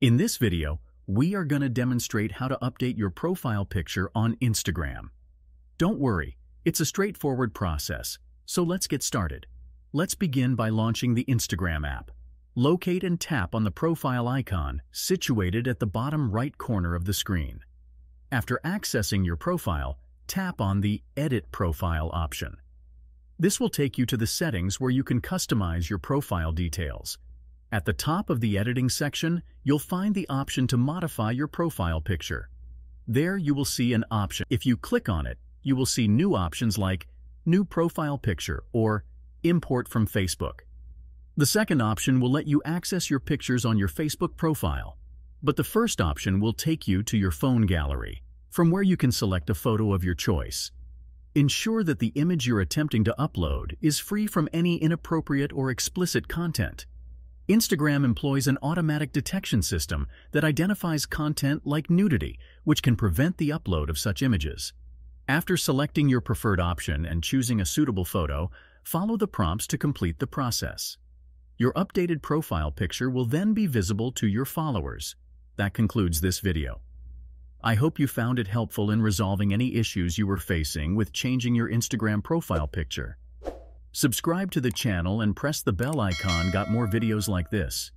In this video, we are going to demonstrate how to update your profile picture on Instagram. Don't worry, it's a straightforward process, so let's get started. Let's begin by launching the Instagram app. Locate and tap on the profile icon situated at the bottom right corner of the screen. After accessing your profile, tap on the Edit Profile option. This will take you to the settings where you can customize your profile details. At the top of the editing section, you'll find the option to modify your profile picture. There you will see an option. If you click on it, you will see new options like New Profile Picture or Import from Facebook. The second option will let you access your pictures on your Facebook profile, but the first option will take you to your phone gallery, from where you can select a photo of your choice. Ensure that the image you're attempting to upload is free from any inappropriate or explicit content. Instagram employs an automatic detection system that identifies content like nudity, which can prevent the upload of such images. After selecting your preferred option and choosing a suitable photo, follow the prompts to complete the process. Your updated profile picture will then be visible to your followers. That concludes this video. I hope you found it helpful in resolving any issues you were facing with changing your Instagram profile picture. Subscribe to the channel and press the bell icon. Got more videos like this.